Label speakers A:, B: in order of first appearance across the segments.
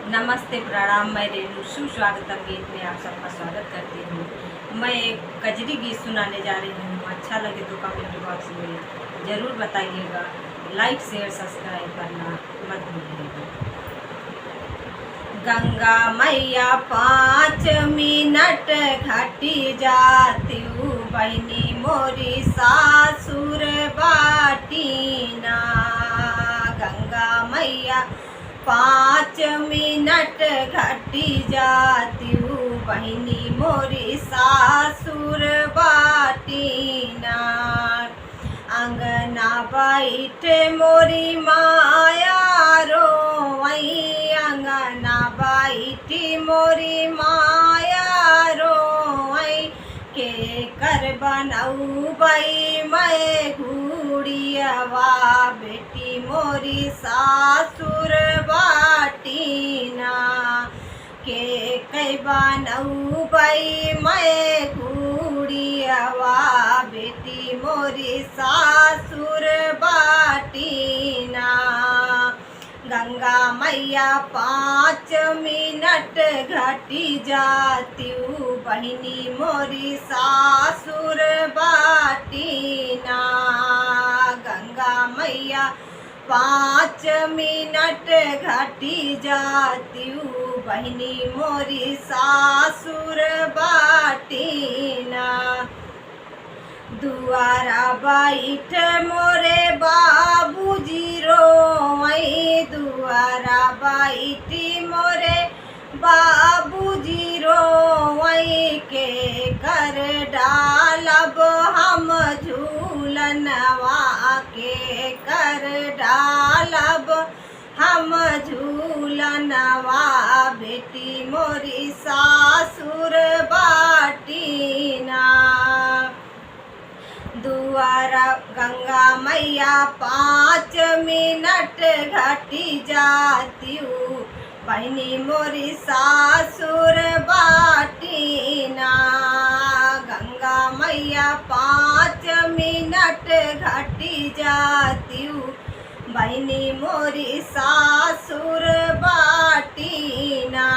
A: नमस्ते, प्रणाम। मैं रेणु सुस्वागतम गीत में आप सबका स्वागत करती हूँ। मैं एक कजरी गीत सुनाने जा रही हूँ। अच्छा लगे तो कमेंट बॉक्स में ज़रूर बताइएगा। लाइक शेयर सब्सक्राइब करना मत भूलिएगा। गंगा मैया 5 मिनट घटी जाती हूँ, बहनी मोरी सासुर बाटीना। गंगा मैया 5 मिनट घटी जाती हूँ, बहनी मोरी सासुर बाटीना। अंगना बैठ मोरी माया रोवई, अंगना बैठ मोरी माया रोवई। के कर बनौबई मैं घूड़ियावा, बेटी मोरी सासुर बाटीना। के कई बनौबई मैं घूड़ियावा, बेटी मोरी सासुर बाटीना। गंगा मैया 5 मिनट घटी जाती हूँ, बहनी मोरी सासुर बाटीना। गंगा मैया 5 मिनट घटी जाती हूँ, बहनी मोरी सासुर बाटीना। दुआरा बैठ मोरे बाबूजी रोवई, दुआरा बैठ मोरे बाबूजी रोवई। के कर डालब हम झूलनवा, के कर डालब हम झूलनवा, बेटी मोरी सासुर बाटीना। दुआरा गंगा मैया 5 मिनट घटी जाती हूँ, बहनी मोरी सासुर बाटीना। गंगा मैया 5 मिनट घटी जाती हूँ, बहनी मोरी सासुर बाटीना।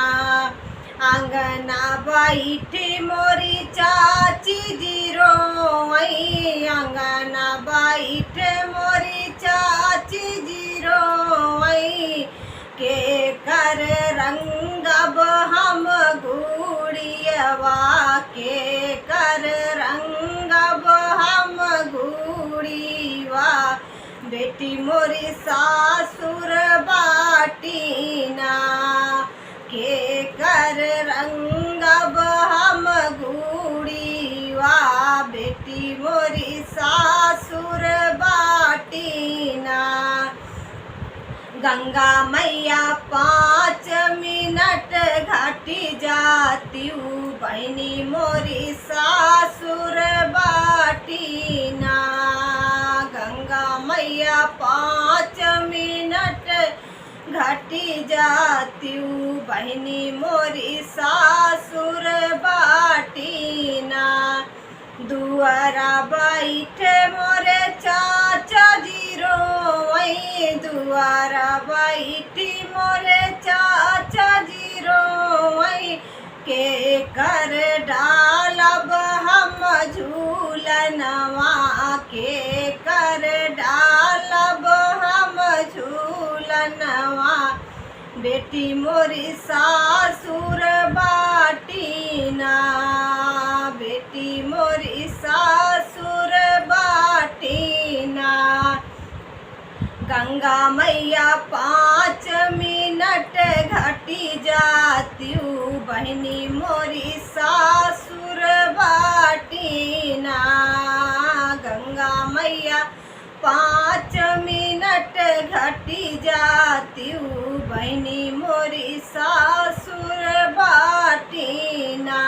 A: अंगना बैठ मोरी चाची जी रोवई, अंगना बैठ मोरी चाची जी रोवई। के कर रंगब हम घूड़ियावा, के कर रंगब हम घूड़ीवा, बेटी मोरी सासुर बाटीना। के कर रंगब हम घूड़ीवा, बेटी मोरी सासुर बाटीना। गंगा मैया 5 मिनट घटी जाती हूँ, बहनी मोरी सासुर बाटीना। गंगा मैया 5 मिनट घटी जाती हूँ, बहनी मोरी सासुर बाटीना। दुआरा बैठ मोरे चाचा जी रोवई, दुआरा बैठ मोरे चाचा जी रोवई। के कर डालब हम झूलनवा, के कर डालब हम झूलनवा, बेटी मोरी सासुर बाटीना, बेटी मोरी सासुर बाटीना। गंगा मैया 5 मिनट घटी जाती हूँ, बहनी मोरी सासुर बाटीना। गंगा मैया 5 मिनट घटी जाती हूँ, बहनी मोरी सासुर बाटीना।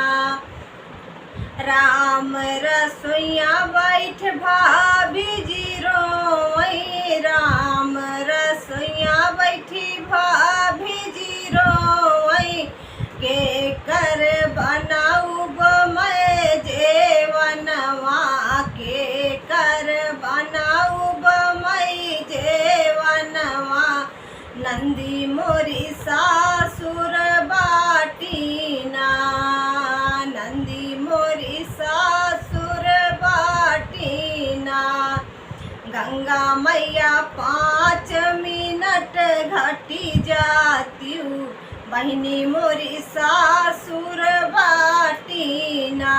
A: राम रसोइया बैठ भाभी जी रोवई, राम रसोइया बैठी भाभी जी रोवई। के कर बनाऊब मैं जेवनवा, के कर बनाऊब मैं जेवनवा। नंदी मोरी सासुर बाटीना, नंदी मोरी सासुर बाटीना। गंगा मैया 5 मिनट घटी जाती हूँ, बहिनी मोरी सासुर बाटीना।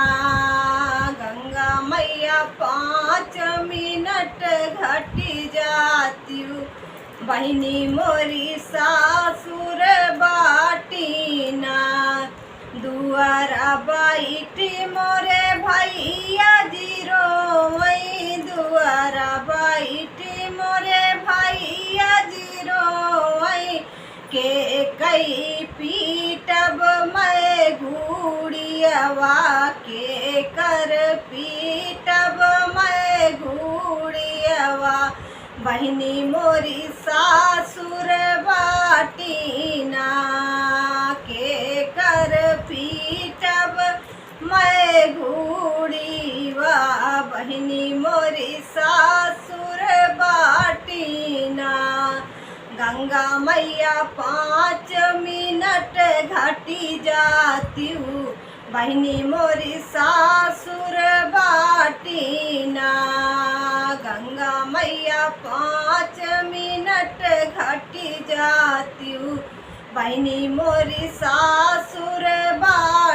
A: गंगा मैया 5 मिनट घटी जाती हूँ, बहिनी मोरी सासुर बाटीना। दुआरा बैठी मोरे भैया जी रोवई, दुआरा बैठी मोरे भैया जी रोवई। के कई पीटब मैं घूड़ियावा, के कर पीटब मैं घूड़ियावा। बहिनी मोरी सासुर बाटीना, के कर पीटब मैं घूड़ीवा। बहिनी मोरी सासुर बाटीना। गंगा मैया 5 मिनट घटी जाती हूँ, बहिनी मोरी सासुर बाटीना। गंगा मैया 5 मिनट घटी जाती हूँ, बहिनी मोरी सासुर बाटीना।